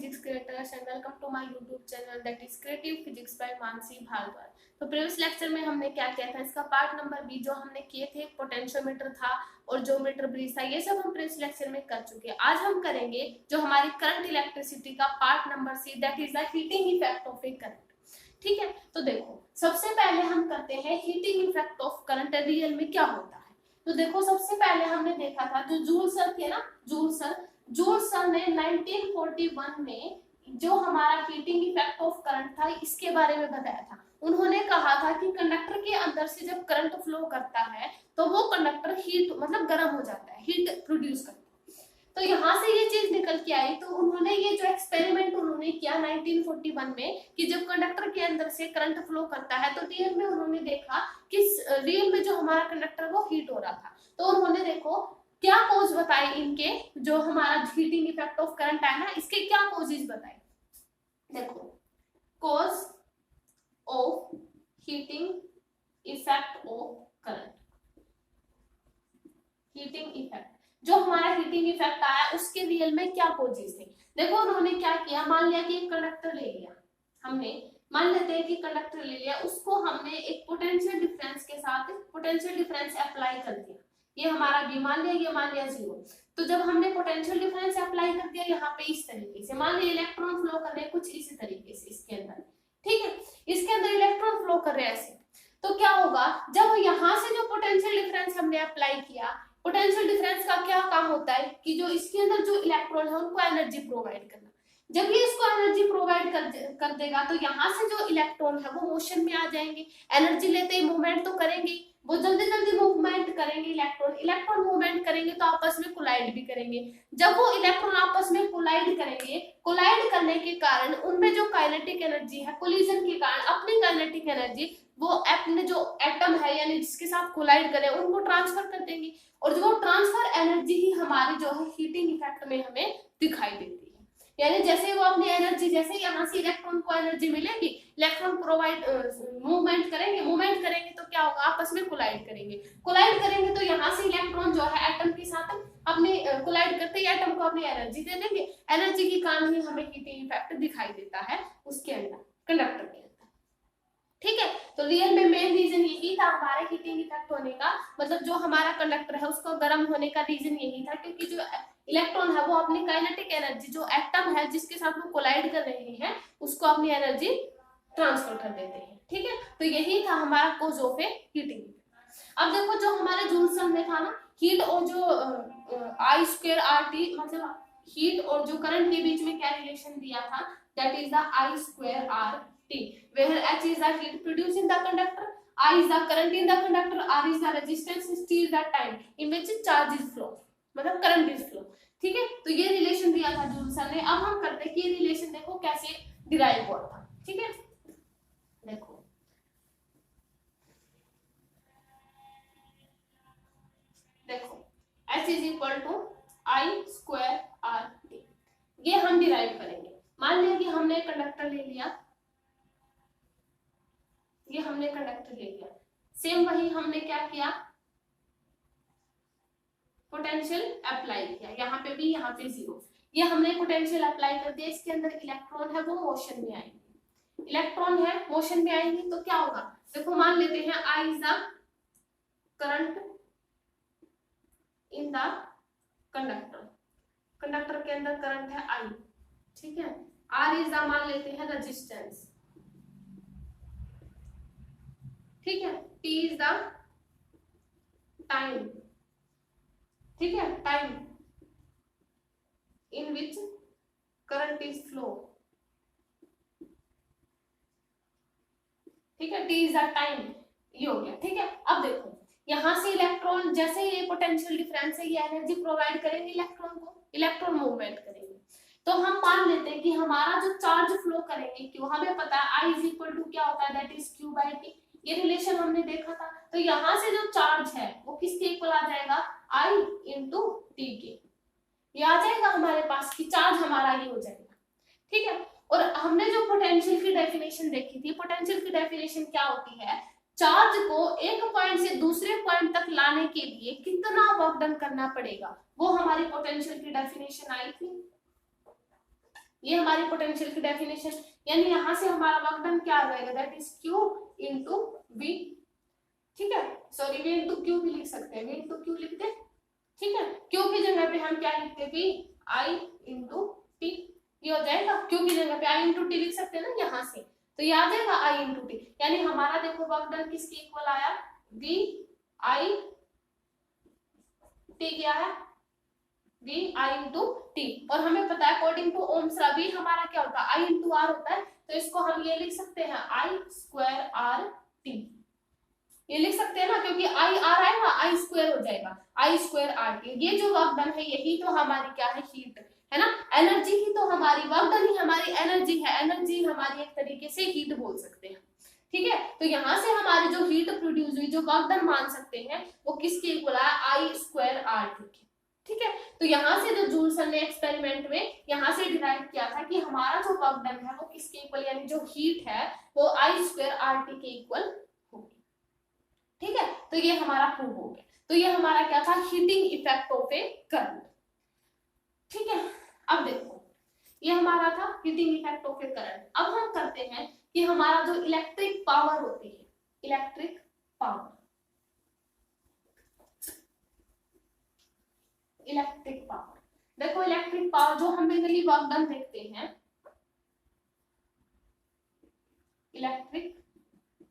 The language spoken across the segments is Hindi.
physics creators and welcome to my YouTube channel that is Creative Physics by Mansi Bhardwaj. तो प्रीवियस लेक्चर में हमने क्या किया था, इसका पार्ट नंबर बी जो हमने किए थे, पोटेंशियोमीटर था और जो मीटर ब्रिज था, ये सब हम प्रीवियस लेक्चर में कर चुके हैं। आज हम करेंगे जो हमारी करंट इलेक्ट्रिसिटी का part number C, that is the heating effect of a current. ठीक है, तो देखो सबसे पहले हम करते हैं heating effect of current real में क्या होता है। तो देखो सबसे पहले हमने देखा था जो जूल सर थे ना, जूल सर ने 1941 में जो हमारा हीटिंग इफेक्ट ऑफ करंट था इसके बारे में बताया था। उन्होंने कहा था कि कंडक्टर के अंदर से जब करंट फ्लो करता है तो वो कंडक्टर हीट मतलब गर्म हो जाता है, हीट प्रोड्यूस करता है। तो यहाँ से ये चीज निकल के आई। तो उन्होंने ये जो एक्सपेरिमेंट उन्होंने किया 1941 में कि जब कंडक्टर के अंदर से करंट फ्लो करता है तो रियल में उन्होंने देखा कि रियल में जो हमारा कंडक्टर वो हीट हो रहा था। तो उन्होंने देखो क्या कॉज बताए इनके, जो हमारा हीटिंग इफेक्ट ऑफ करंट है ना, इसके क्या कॉजेज बताए। देखो cause of heating effect of current, heating effect जो हमारा हीटिंग इफेक्ट आया उसके रियल में क्या कॉजेज थे। देखो उन्होंने क्या किया, मान लिया कि एक कंडक्टर ले लिया हमने, मान लेते हैं कि कंडक्टर ले लिया, उसको हमने एक पोटेंशियल डिफरेंस के साथ पोटेंशियल डिफरेंस अप्लाई कर दिया। ये हमारा बी मान लिया, ये मान लिया 0। तो जब हमने पोटेंशियल डिफरेंस अप्लाई कर दिया यहाँ पे इस तरीके से, मान लिया इलेक्ट्रॉन फ्लो कर रहे हैं कुछ इसी तरीके से इसके अंदर, ठीक है, इसके अंदर इलेक्ट्रॉन फ्लो कर रहे हैं ऐसे। तो क्या होगा, जब यहाँ से जो पोटेंशियल डिफरेंस हमने अप्लाई किया, पोटेंशियल डिफरेंस का क्या काम होता है कि जो इसके अंदर जो इलेक्ट्रॉन है उनको एनर्जी प्रोवाइड करना। जब ये इसको एनर्जी प्रोवाइड कर देगा तो यहाँ से जो इलेक्ट्रॉन है वो मोशन में आ जाएंगे, एनर्जी लेते ही मूवमेंट तो करेंगे, वो जल्दी जल्दी मूवमेंट करेंगे, इलेक्ट्रॉन मूवमेंट करेंगे तो आपस में कोलाइड भी करेंगे। जब वो इलेक्ट्रॉन आपस में कोलाइड करेंगे, कोलाइड करने के कारण उनमें जो काइनेटिक एनर्जी है, कोलिजन के कारण अपनी काइनेटिक एनर्जी वो अपने जो एटम है यानी जिसके साथ कोलाइड करे उनको ट्रांसफर कर देंगे, और जो ट्रांसफर एनर्जी ही हमारी जो है हीटिंग इफेक्ट में हमें दिखाई देती है। यानी जैसे वो अपनी एनर्जी, जैसे यहाँ से इलेक्ट्रॉन को एनर्जी मिलेगी, इलेक्ट्रॉन प्रोवाइड मूवमेंट करेंगे तो क्या होगा, आपस में कोलाइड करेंगे तो यहाँ से इलेक्ट्रॉन जो है एटम के साथ अपने कोलाइड करते ही एटम को अपनी एनर्जी दे देंगे। एनर्जी के कारण ही हमें हीटिंग इफेक्ट दिखाई देता है उसके अंदर, कंडक्टर के अंदर। ठीक है, तो रियल में मेन रीजन यही था हमारे हीटिंग इफेक्ट होने का, मतलब जो हमारा कंडक्टर है उसको गर्म होने का रीजन यही था, क्योंकि जो इलेक्ट्रॉन है वो अपनी काइनेटिक एनर्जी, जो एटम है जिसके साथ वो कोलाइड कर रहे हैं उसको अपनी एनर्जी ट्रांसफर कर देते हैं। ठीक है, तो यही था हमारा कॉज ऑफ ए हीटिंग। अब देखो जो हमारे जूल सर में था ना, हीट और जो आई स्क्वायर आर टी, मतलब हीट और जो करंट के बीच में क्या रिलेशन दिया था, that is the I square R T, where H is the heat produced in the conductor, I is the current in the conductor, R is the resistance, T is the time in which charge is flow, मतलब करंट इज फ्लो। ठीक है, तो ये रिलेशन दिया था जूल सर ने। अब हम करते हैं कि ये रिलेशन देखो कैसे डिराइव हुआ था। ठीक है, देखो H is equal to I square R T, ये हम डिराइव करेंगे। मान लिया कि हमने कंडक्टर ले लिया, ये हमने कंडक्टर ले लिया, सेम वही हमने क्या किया, पोटेंशियल अप्लाई किया, यहाँ पे भी यहाँ पे 0, ये हमने पोटेंशियल अप्लाई कर दिया। इसके अंदर इलेक्ट्रॉन है वो मोशन में आएंगे, इलेक्ट्रॉन है मोशन में आएंगे तो क्या होगा, देखो मान लेते हैं I is the current in the conductor, conductor के अंदर करंट है I, ठीक है, R इज द मान लेते हैं रेजिस्टेंस, ठीक है, T इज द टाइम, ठीक है, time in which current is flow, ठीक है, T इज द टाइम, ये हो गया। ठीक है, अब देखो यहाँ से इलेक्ट्रॉन, जैसे ये पोटेंशियल डिफरेंस है, ये एनर्जी प्रोवाइड करेंगे इलेक्ट्रॉन को, इलेक्ट्रॉन मूवमेंट करेंगे। तो हम मान लेते हैं कि हमारा जो चार्ज फ्लो करेंगे, क्यों हमें पता है I इज इक्वल टू क्या होता है, that is Q by T, ये रिलेशन हमने देखा था। तो यहाँ से जो चार्ज है वो किसके इक्वल आ जाएगा, I इंटू T के, ये आ जाएगा हमारे पास कि चार्ज हमारा ये हो जाएगा। ठीक है, और हमने जो पोटेंशियल की डेफिनेशन देखी थी, पोटेंशियल की डेफिनेशन क्या होती है, चार्ज को एक पॉइंट से दूसरे पॉइंट तक लाने के लिए कितना वर्क डन करना पड़ेगा, वो हमारी पोटेंशियल की डेफिनेशन आई थी। ये हमारी पोटेंशियल की डेफिनेशन, यानी यहाँ से हमारा वर्क डन क्या आ जाएगा, that is Q into V। ठीक है, सॉरी V इंटू Q भी लिख सकते हैं, V इंटू Q लिखते हैं। ठीक है, Q की जगह पे हम क्या लिखते हैं, V I इंटू T, ये हो जाएगा। Q की जगह पे I इंटू T लिख सकते हैं ना यहाँ से, तो ये आ जाएगा I इंटू T। यानी हमारा देखो वर्क डन किसके इक्वल आया, V I T क्या है, V I इंटू T। और हमें पता है according to Ohm's law V हमारा क्या होता है, I इंटू R होता है, तो इसको हम ये लिख सकते हैं I स्क्वायर R T, ये लिख सकते हैं ना, क्योंकि आई आर आएगा आई स्क्वायर हो जाएगा, आई स्क्वायर आर टी। ये जो वर्क डन है यही तो हमारी क्या है, हीट है ना, एनर्जी ही तो हमारी, वर्क डन ही हमारी एनर्जी है, एनर्जी हमारी एक तरीके से हीट बोल सकते हैं। ठीक है, तो यहाँ से हमारी जो हीट प्रोड्यूस हुई, जो वर्क डन मान सकते हैं, वो किसके इक्वल है, आई स्क्वायर आर टी। ठीक है, तो यहाँ से जो जूल सर ने एक्सपेरिमेंट में यहाँ से डिराइव किया था कि हमारा जो वर्क डन है वो किसके इक्वल, यानी जो हीट है वो आई स्क्वायर आर टी के इक्वल होगी। ठीक है, तो ये हमारा प्रूव हो गया। तो ये हमारा क्या था, heating effect of a current. ठीक है, अब देखो ये हमारा था heating effect of a current. अब हम करते हैं कि हमारा जो इलेक्ट्रिक पावर होती है, इलेक्ट्रिक पावर, इलेक्ट्रिक पावर, देखो इलेक्ट्रिक पावर जो हम मेनली वर्क डन देखते हैं, इलेक्ट्रिक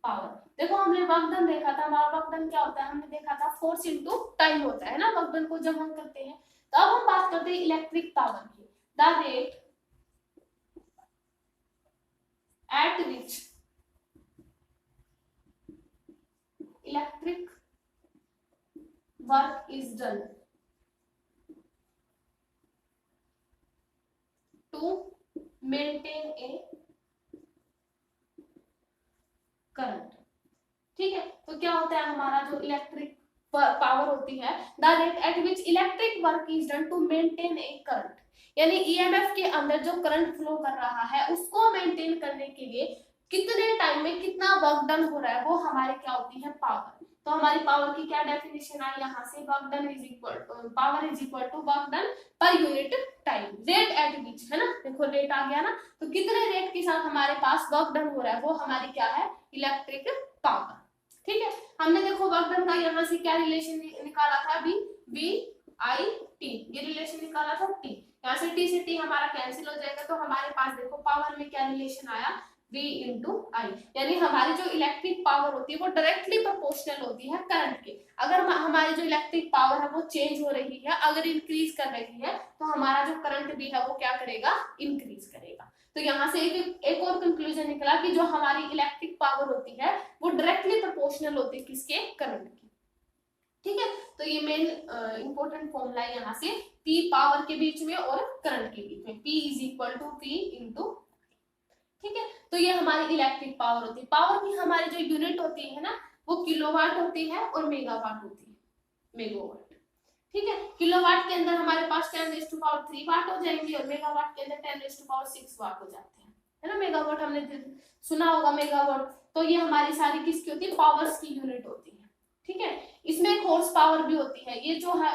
पावर, देखो हमने वर्क डन देखा था, हमारा वर्क डन क्या होता है, हमने देखा था फोर्स इनटू टाइम होता है ना वर्क डन को जब हम करते हैं। तो अब हम बात करते हैं इलेक्ट्रिक पावर की, the rate at which electric work is done to maintain a current. ठीक है, तो क्या होता है हमारा जो इलेक्ट्रिक पावर होती है, the rate at which electric work is done to maintain a current, यानी ईएमएफ के अंदर जो करंट फ्लो कर रहा है उसको मेंटेन करने के लिए कितने टाइम में कितना वर्क डन हो रहा है, वो हमारी क्या होती है, पावर। तो हमारी पावर की क्या डेफिनेशन आई यहाँ से, work done is equal to, power is equal to work done per unit time, rate at which, है ना, देखो रेट आ गया ना, तो कितने रेट के साथ हमारे पास वर्क डन हो रहा है वो हमारी क्या है, इलेक्ट्रिक पावर। ठीक है, हमने देखो वर्क डन का यहाँ से क्या रिलेशन निकाला था, बी बी आई टी, ये रिलेशन निकाला था टी, यहाँ से टी से टी हमारा कैंसिल हो जाएगा, तो हमारे पास देखो पावर में क्या रिलेशन आया, V इंटू आई, यानी हमारी जो इलेक्ट्रिक पावर होती है वो डायरेक्टली प्रोपोर्शनल होती है करंट के। अगर हमारी जो इलेक्ट्रिक पावर है वो चेंज हो रही है, अगर इंक्रीज कर रही है, तो हमारा जो करंट भी है वो क्या करेगा, इंक्रीज करेगा। तो यहाँ से एक और कंक्लूजन निकला कि जो हमारी इलेक्ट्रिक पावर होती है वो डायरेक्टली प्रोपोर्शनल होती है किसके, करंट की। ठीक है, तो ये मेन इंपॉर्टेंट फॉर्मूला है यहाँ से, P पावर के बीच में और करंट के बीच में, P is equal to P into. ठीक है, तो ये हमारी इलेक्ट्रिक पावर होती है। पावर की हमारी जो यूनिट होती है ना वो किलोवाट होती है और मेगावाट होती है, मेगावाट। ठीक है, किलोवाट के अंदर हमारे पास 10⁻³ वाट हो जाएंगी और मेगावाट के अंदर 10⁻6 वाट हो जाते हैं, है ना। मेगावाट हमने सुना होगा, मेगावाट। तो ये हमारी सारी किसकी होती है, पावर्स की यूनिट होती है। ठीक है, इसमें एक हॉर्स पावर भी होती है, ये जो है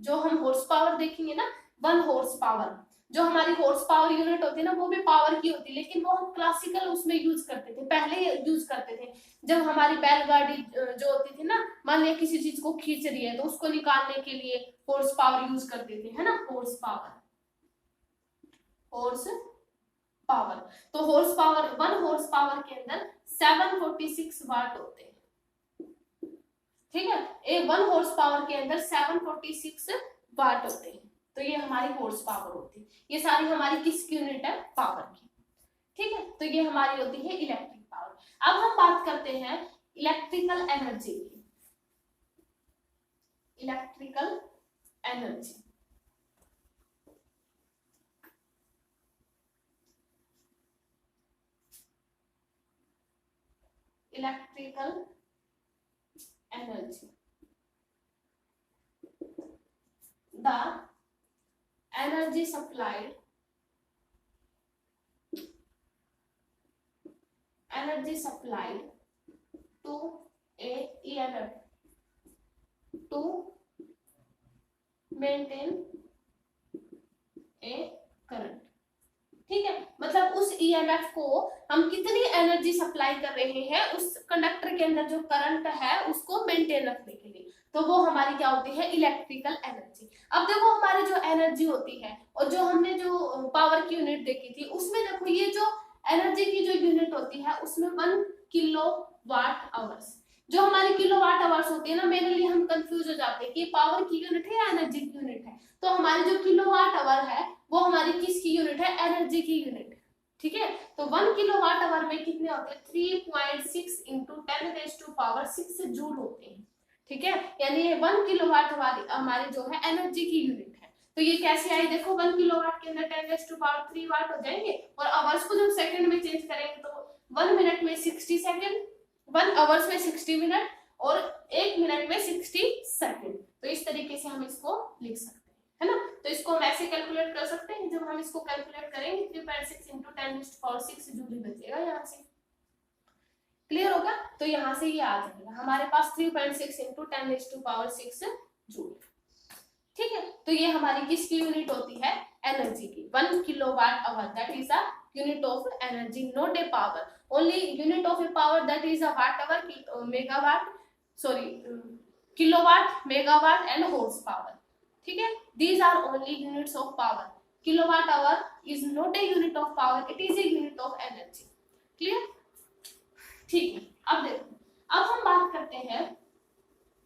जो हम हॉर्स पावर देखेंगे ना, 1 हॉर्स पावर, जो हमारी हॉर्स पावर यूनिट होती है ना वो भी पावर की होती है, लेकिन वो हम क्लासिकल उसमें यूज करते थे, पहले यूज करते थे जब हमारी बैलगाड़ी जो होती थी ना, मान लिया किसी चीज को खींच रही है तो उसको निकालने के लिए हॉर्स पावर यूज करते थे, है ना, हॉर्स पावर, हॉर्स पावर। तो हॉर्स पावर, 1 हॉर्स पावर के अंदर 746 वाट होते हैं। ठीक है, एक 1 हॉर्स पावर के अंदर 746 वाट होते हैं, तो ये हमारी हॉर्स पावर होती है। ये सारी हमारी किसकी यूनिट है, पावर की। ठीक है, तो ये हमारी होती है इलेक्ट्रिक पावर। अब हम बात करते हैं इलेक्ट्रिकल एनर्जी की, electrical energy, electrical energy, the energy supplied, energy supplied to a EMF to maintain a current। ठीक है, मतलब उस ईएमएफ को हम कितनी एनर्जी सप्लाई कर रहे हैं उस कंडक्टर के अंदर जो करंट है उसको मेंटेन रखने के लिए, तो वो हमारी क्या होती है, इलेक्ट्रिकल एनर्जी। अब देखो हमारी जो एनर्जी होती है और जो हमने जो पावर की यूनिट देखी थी उसमें देखो ये जो एनर्जी की जो यूनिट होती है उसमें 1 किलोवाट आवर्स, जो हमारी किलोवाट आवर्स होती है ना, मेरे लिए हम कंफ्यूज हो जाते हैं कि पावर की यूनिट है या एनर्जी की यूनिट है। तो हमारी जो किलोवाट आवर है वो हमारी किसकी यूनिट है, एनर्जी की यूनिट है। ठीक है, तो 1 किलोवाट आवर में कितने होते हैं, 3.6 इंटू 10⁻⁶ जूल होते हैं। ठीक है, यानी 1 किलोवाट हमारी जो है एनर्जी की यूनिट है। तो ये कैसे आई, देखो 1 किलोवाट के अंदर 10⁻³ वाट हो जाएंगे, और आवर्स को जब सेकंड में चेंज करेंगे तो 1 मिनट में 60 सेकंड, 1 आवर्स में 60 मिनट और 1 मिनट में 60 सेकंड। तो इस तरीके से हम इसको लिख सकते हैं, है ना। तो इसको हम ऐसे कैलकुलेट कर सकते हैं, जब हम इसको कैलकुलेट करेंगे 3.6 इंटू 10⁻⁶ जूल बचेगा यहाँ से। क्लियर होगा, तो यहाँ से ये आ जाएगा हमारे पास 3.6 इंटू 10⁻⁶ जूल। ठीक है, तो ये हमारी किसकी यूनिट होती है, एनर्जी की। 1 kilowatt hour that is a unit of energy, not a power. Only unit of a power that is a watt hour, megawatt, sorry, kilowatt, megawatt and horsepower. ठीक है, these are only units of power. Kilowatt hour is not a unit of power, it is a unit of energy. Clear? ठीक है, अब देखो, अब हम बात करते हैं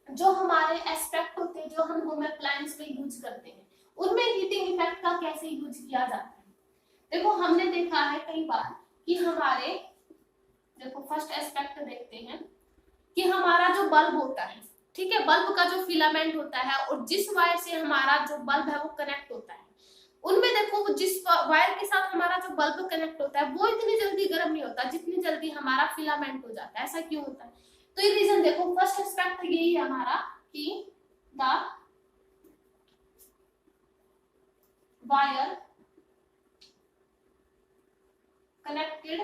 जो हमारे एस्पेक्ट होते हैं जो हम होम अप्लायंस में यूज करते हैं, उनमें हीटिंग इफेक्ट का कैसे यूज किया जाता है। देखो हमने देखा है कई बार कि हमारे, देखो फर्स्ट एस्पेक्ट देखते हैं कि हमारा जो बल्ब होता है, ठीक है, बल्ब का जो फिलामेंट होता है और जिस वायर से हमारा जो बल्ब है वो कनेक्ट होता है, उनमें देखो जिस वायर के साथ हमारा जो बल्ब कनेक्ट होता है वो इतनी जल्दी गर्म नहीं होता जितनी जल्दी हमारा फिलामेंट हो जाता है। ऐसा क्यों होता है, तो ये रीजन देखो, फर्स्ट एस्पेक्ट यही है हमारा कि the wire connected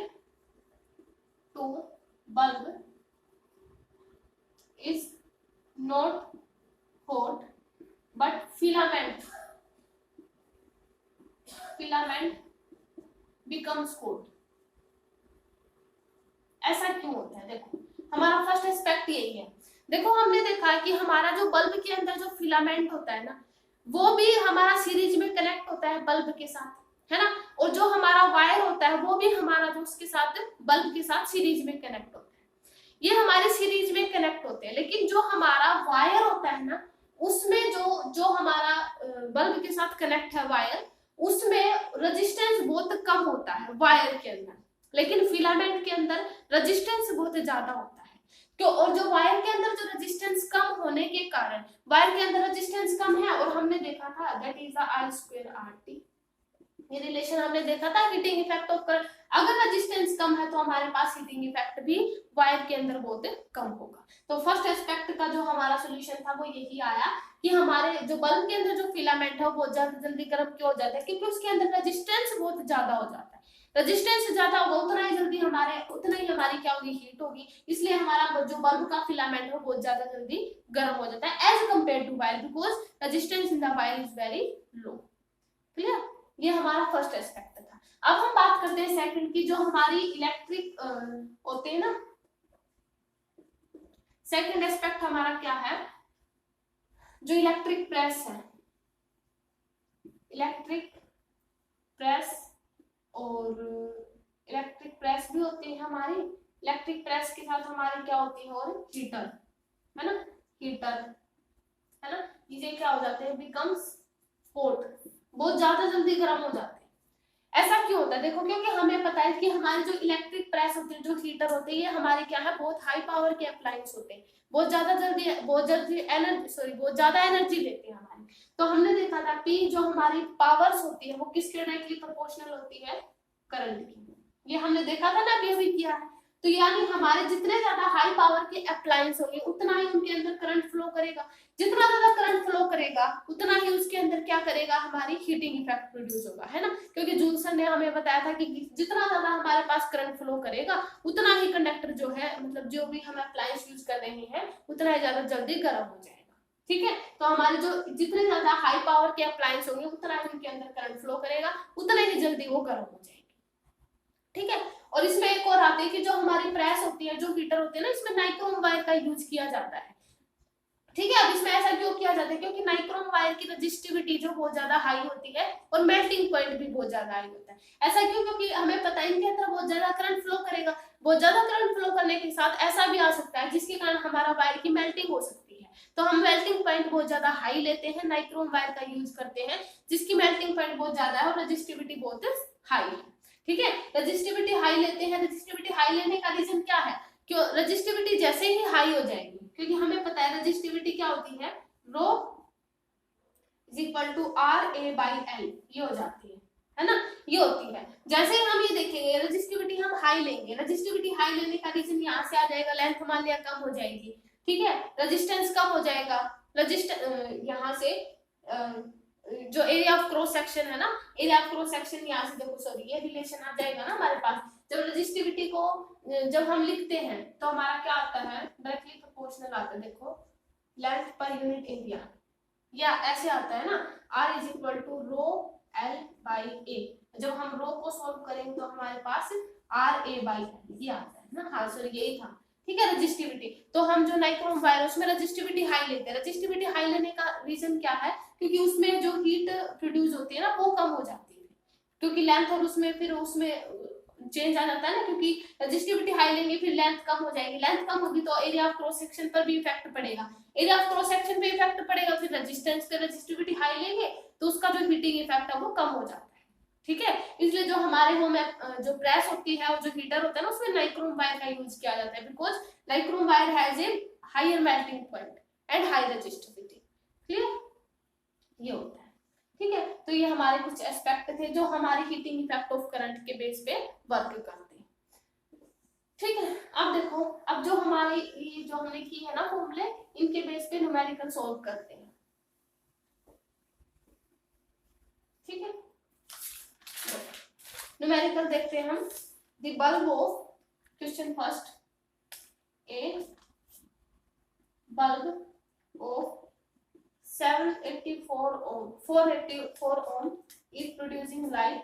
to bulb is not hot but filament becomes hot। ऐसा क्यों होता है, देखो हमारा फर्स्ट एस्पेक्ट यही है। देखो हमने देखा है कि हमारा जो बल्ब के अंदर जो फिलामेंट होता है ना वो भी हमारा सीरीज में कनेक्ट होता है बल्ब के साथ, है ना, और जो हमारा वायर होता है वो भी हमारा जो उसके साथ बल्ब के साथ सीरीज में कनेक्ट होता है, ये हमारे सीरीज में कनेक्ट होते हैं। लेकिन जो हमारा वायर होता है ना उसमें जो हमारा बल्ब के साथ कनेक्ट है वायर, उसमें रेजिस्टेंस बहुत कम होता है वायर के अंदर, लेकिन फिलामेंट के अंदर रेजिस्टेंस बहुत ज्यादा होता है। क्यों, और जो वायर के अंदर जो रेजिस्टेंस कम होने के कारण, वायर के अंदर रेजिस्टेंस कम है और हमने देखा था दैट इज I²RT, ये रिलेशन हमने देखा था हीटिंग इफेक्ट ऑफ करंट। अगर रेजिस्टेंस कम है तो हमारे पास हीटिंग इफेक्ट भी वायर के अंदर बहुत कम होगा। तो फर्स्ट एस्पेक्ट का जो हमारा सॉल्यूशन था वो यही आया कि हमारे जो बल्ब के अंदर जो फिलामेंट है वो ज्यादा जल्दी गर्म क्यों हो जाता है, क्योंकि उसके अंदर रेजिस्टेंस बहुत ज्यादा हो जाता है। रेजिस्टेंस ज्यादा होगा उतना ही जल्दी हमारी क्या होगी, हीट होगी, इसलिए हमारा जो बल्ब का फिलामेंट है वो बहुत ज्यादा जल्दी गर्म हो जाता है as compare to wire, because resistance in the wire is very low. Clear, ये हमारा फर्स्ट एस्पेक्ट था। अब हम बात करते हैं सेकंड की, जो हमारी इलेक्ट्रिक होते हैं ना, सेकंड एस्पेक्ट हमारा क्या है, जो इलेक्ट्रिक प्रेस है, इलेक्ट्रिक प्रेस और इलेक्ट्रिक प्रेस भी होती है हमारी, इलेक्ट्रिक प्रेस के साथ हमारी क्या होती है, और हीटर, है ना, हीटर, है ना, ये क्या हो जाते हैं, बिकम्स हॉट, बहुत ज्यादा जल्दी गर्म हो जाते हैं। ऐसा क्यों होता है, देखो क्योंकि हमें पता है कि हमारे जो इलेक्ट्रिक प्रेस होते हैं, जो हीटर होते हैं, ये हमारे क्या है, बहुत हाई पावर के अप्लायंस होते हैं, बहुत ज्यादा एनर्जी लेते हैं हमारी। तो हमने देखा था कि जो हमारी पावर्स होती है वो किसके डायरेक्टली प्रोपोर्शनल होती है, करंट की। ये हमने देखा था ना, अभी किया है। तो यानी हमारे जितने ज्यादा हाई पावर के अप्लायंस होंगे उतना ही उनके अंदर करंट फ्लो करेगा, जितना ज्यादा करंट फ्लो करेगा उतना ही उसके अंदर क्या करेगा, हमारी हीटिंग इफेक्ट प्रोड्यूस होगा, है ना, क्योंकि जूल सर ने हमें बताया था कि जितना ज्यादा हमारे पास करंट फ्लो करेगा उतना ही कंडक्टर जो है, मतलब जो भी हम अप्लायंस यूज कर रहे हैं, उतना ही ज्यादा जल्दी गर्म हो जाएगा। ठीक है। तो हमारे जो जितने ज्यादा हाई पावर के अप्लायंस होंगे उतना इनके अंदर करंट फ्लो करेगा, उतना ही जल्दी वो गर्म हो जाएंगे। ठीक है। और इसमें एक और आती है कि जो हमारी प्रेस होती है, जो हीटर होती है ना, इसमें नाइक्रोम वायर का यूज किया जाता है। ठीक है। अब इसमें ऐसा क्यों किया जाता है? क्योंकि नाइक्रोम वायर की रजिस्टिविटी जो बहुत ज्यादा हाई होती है और मेल्टिंग पॉइंट भी बहुत ज्यादा हाई होता है। ऐसा क्यों? क्योंकि हमें पता है इनके अंदर बहुत ज्यादा करंट फ्लो करेगा। बहुत ज्यादा करंट फ्लो करने के साथ ऐसा भी आ सकता है जिसके कारण हमारा वायर की मेल्टिंग हो सकती है। तो हम मेल्टिंग पॉइंट बहुत ज्यादा हाई लेते हैं, नाइक्रोम वायर का यूज करते हैं जिसकी मेल्टिंग पॉइंट बहुत ज्यादा है और रजिस्टिविटी बहुत हाई है। ठीक है। रजिस्टिविटी हाई लेते हैं। रजिस्टिविटी हाई लेने का रीजन क्या है? क्यों? रजिस्टिविटी जैसे ही हाई हो जाएगी, क्योंकि हमें पता है रजिस्टिविटी क्या होती है, rho is equal to R A by L, ये हो जाती है ना, ये होती है। जैसे ही हम ये देखेंगे रजिस्टिविटी हम हाई लेंगे, रजिस्टिविटी हाई लेने का रीजन यहाँ से आ जाएगा, लेंथ मान लिया कम हो जाएगी। ठीक है। रेजिस्टेंस कम हो जाएगा, यहाँ से जो एरिया ऑफ क्रॉस सेक्शन है ना, एरिया ऑफ क्रॉस सेक्शन यहाँ से देखो, सॉरी ये रिलेशन आ जाएगा ना हमारे पास। जब रेजिस्टिविटी को जब हम लिखते हैं तो हमारा क्या आता है, डायरेक्टली प्रोपोर्शनल आता है। देखो लेंथ पर यूनिट एरिया, या ऐसे आता है ना, R is equal to rho L by A. जब हम रो को सॉल्व करेंगे तो हमारे पास R A बाई एल ये आता है ना। हाँ सॉरी यही था। ठीक है। रजिस्टिविटी, तो हम जो नाइक्रोम वायर उसमें रजिस्टिविटी हाई लेते हैं। रजिस्टिविटी हाई लेने का रीजन क्या है? क्योंकि उसमें जो हीट प्रोड्यूस होती है ना वो कम हो जाती है, क्योंकि लेंथ और उसमें फिर उसमें चेंज आ जाता है ना, क्योंकि रजिस्टिविटी हाई लेंगे फिर लेंथ कम हो जाएगी, लेंथ कम होगी तो एरिया ऑफ क्रॉस सेक्शन पर भी इफेक्ट पड़ेगा, एरिया ऑफ क्रॉस सेक्शन पे इफेक्ट पड़ेगा, फिर रेजिस्टेंस पे रजिस्टिविटी हाई लेंगे तो उसका जो हीटिंग इफेक्ट है वो कम हो जाता है। ठीक है। इसलिए जो हमारे होम जो प्रेस होती है और जो हीटर होता है ना उसमें नाइक्रोम वायर का यूज किया जाता है, because nichrome wire has a higher melting point and high resistivity. Clear? ये होता है। ठीक है। तो ये हमारे कुछ एस्पेक्ट थे जो हमारे हीटिंग इफेक्ट ऑफ करंट के बेस पे वर्क करते हैं। ठीक है। अब देखो, अब जो हमारे ये जो हमने की है ना फॉर्मूले, इनके बेस पे न्यूमेरिकल सॉल्व करते हैं। ठीक है। न्यूमेरिकल देखते हैं हम। The bulb of, question first, A bulb of 484 ohm is producing light,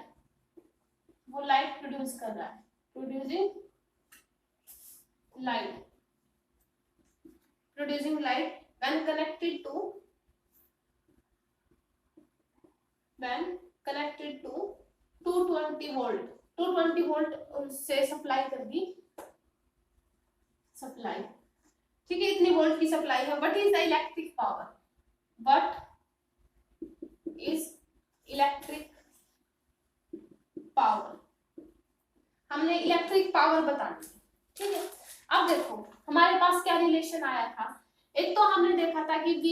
वो लाइट प्रोड्यूस कर रहा है, producing light when connected to 220 volt, 220 volt से सप्लाई कर दी, सप्लाई। ठीक है। इतनी वोल्ट की सप्लाई है। What is the electric power? What is electric power? हमने इलेक्ट्रिक पावर बतानी है। ठीक है। अब देखो हमारे पास क्या रिलेशन आया था, एक तो हमने देखा था कि V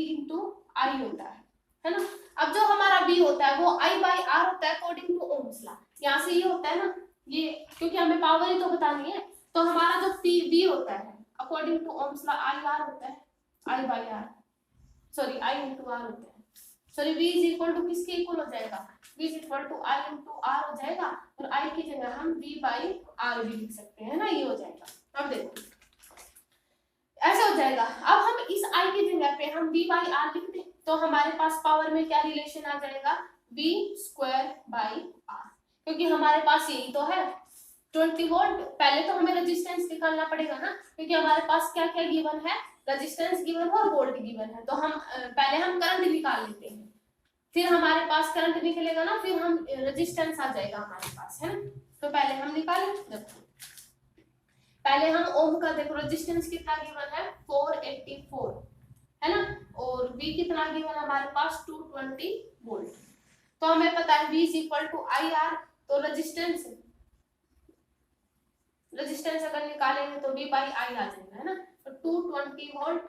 इंटू आई होता है ना। अब जो हमारा V होता है वो I बाई R होता है अकॉर्डिंग टू ओम्स लॉ। यहाँ से ये होता है ना, ये क्योंकि हमें पावर ही तो बतानी है, तो हमारा जो V होता है according to Ohm's law IR होता है, I by R, sorry I into R होता है। Sorry V is equal to किसके इक्वल हो जाएगा? V is equal to I into R हो जाएगा, और I की जगह हम V बाई R भी लिख सकते हैं ना, ये हो जाएगा। अब देखो ऐसे हो जाएगा। अब हम इस I की जगह पे हम V बाई R लिख दें तो हमारे पास पावर में क्या रिलेशन आ जाएगा? V स्क्वायर बाई R, क्योंकि हमारे पास यही तो है 20 वोल्ट। पहले तो हमें रेजिस्टेंस निकालना पड़ेगा ना, क्योंकि हमारे पास क्या क्या गिवन है, रेजिस्टेंस गिवन है और वोल्ट गिवन है। तो हम पहले हम करंट निकाल लेते हैं, फिर हमारे पास करंट निकलेगा ना, फिर हम रेजिस्टेंस आ जाएगा हमारे पास, है ना। तो पहले हम निकालें, देखो पहले हम ओम का देखो रेजिस्टेंस कितना गिवन है 484 है ना, और V कितना गिवन है हमारे पास 220 वोल्ट। तो हमें पता है V is equal to IR, तो रेजिस्टेंस अगर निकालेंगे तो V बाई I आ जाएगा, है ना। तो 220 वोल्ट,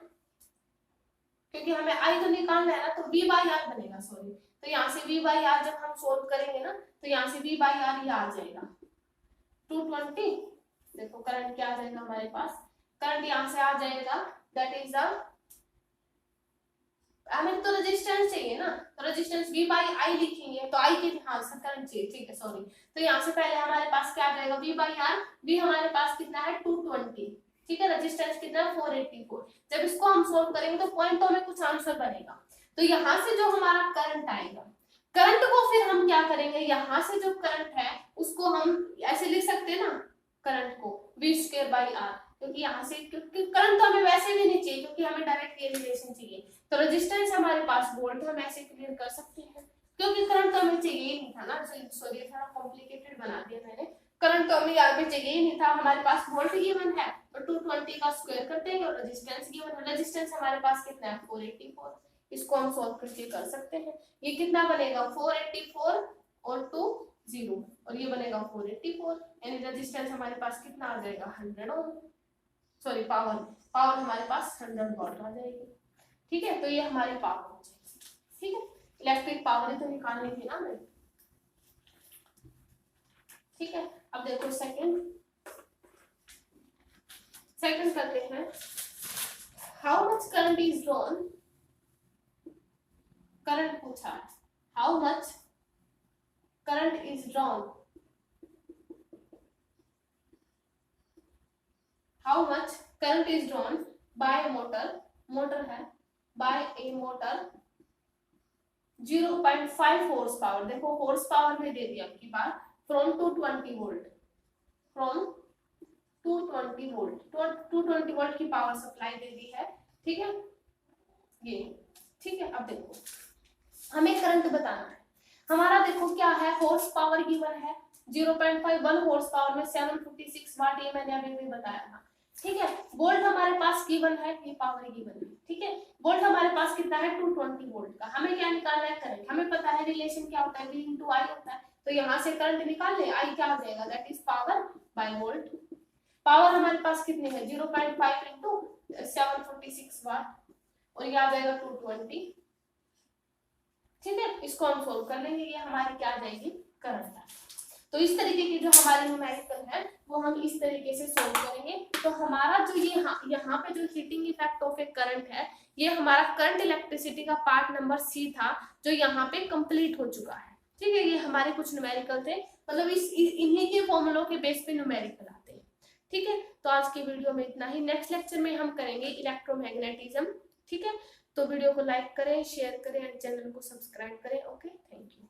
क्योंकि हमें I तो निकालना है ना, तो V बाई R बनेगा, सॉरी। तो यहाँ से V बाई R जब हम सोल्व करेंगे ना तो यहाँ से V बाई R ये आ जाएगा 220। देखो करंट क्या आ जाएगा हमारे पास, करंट यहाँ से आ जाएगा, दैट इज द, हमें तो रेजिस्टेंस चाहिए ना, तो रेजिस्टेंस V बाई I लिखेंगे तो I के, हाँ करंट चाहिए, ठीक है सॉरी। तो यहाँ से पहले हमारे पास क्या आ जाएगा V बाई R, V हमारे पास कितना है 220, ठीक है, रेजिस्टेंस कितना है 484। जब इसको हम सोल्व करेंगे तो पॉइंटों में कुछ आंसर बनेगा। तो यहाँ से जो हमारा करंट आएगा, करंट को फिर हम क्या करेंगे, यहाँ से जो करंट है उसको हम ऐसे लिख सकते हैं ना, करंट को v²/r, क्योंकि यहाँ से, क्योंकि करंट तो हमें वैसे भी नहीं चाहिए क्योंकि हमें डायरेक्ट ये रिलेशन चाहिए। तो रेजिस्टेंस हमारे पास वोल्ट, हम ऐसे क्लियर कर सकते हैं क्योंकि करंट तो हमें चाहिए ही नहीं था ना। सॉरी थोड़ा कॉम्प्लिकेटेड बना दिया मैंने, करंट तो हमें यहाँ पे चाहिए ही नहीं था, हमारे पास वोल्ट गिवन है तो 220 का स्क्वायर कर देंगे और रेजिस्टेंस गिवन है, रेजिस्टेंस हमारे पास कितना है 484। इसको हम सॉल्व करके कर सकते हैं। ये कितना बनेगा 484 और 2 0 और ये बनेगा 484, यानी रेजिस्टेंस हमारे पास कितना आ जाएगा 100 ओम, सॉरी पावर हमारे पास 100 वॉट आ जाएगी। ठीक है, तो ये हमारी पावर हो जाएगी। ठीक है, इलेक्ट्रिक पावर ही तो निकालनी थी ना हमें। ठीक है, अब देखो सेकंड करते हैं। How much current is drawn, current पूछा है, how much current is drawn, how much current is drawn by motor, motor है, by a motor 0.5 horse power, देखो हॉर्स पावर में दे दिया आपकी बार, from 220 volt, from 220 volt, 220 volt की पावर सप्लाई दे दी है। ठीक है, ये ठीक है। अब देखो हमें करंट बताना है, हमारा देखो क्या है, हॉर्स पावर गिवन है 0.51 हॉर्स पावर में 756 वाट, ये मैंने अभी भी बताया था। ठीक है, वोल्ट हमारे पास गिवन है, ये पावर गिवन है। ठीक है, वोल्ट हमारे पास कितना है 220 वोल्ट का, हमें क्या निकालना है करंट, हमें पता है रिलेशन क्या होता है V × I होता है, तो यहाँ से करंट निकाल ले, I क्या आ जाएगा, that is power bye volt. Power हमारे पास कितनी है 0.5 × 756 वाट और ये आ जाएगा 220। ठीक है, इसको हम सोल्व कर लेंगे, ये हमारी क्या आ जाएगी करंट। तो इस तरीके की जो हमारी न्यूमेरिकल है वो हम इस तरीके से सोल्व करेंगे। तो हमारा जो ये यहाँ पे जो heating effect of a current है, ये हमारा करंट इलेक्ट्रिसिटी का पार्ट नंबर C था जो यहाँ पे कंप्लीट हो चुका है। ठीक है, ये हमारे कुछ न्यूमेरिकल थे, मतलब इन्हीं के फॉर्मूलों के बेस पे न्यूमेरिकल आते हैं। ठीक है, तो आज की वीडियो में इतना ही, नेक्स्ट लेक्चर में हम करेंगे इलेक्ट्रोमैग्नेटिज्म। ठीक है, तो वीडियो को लाइक करें, शेयर करें एंड चैनल को सब्सक्राइब करें। Okay, thank you.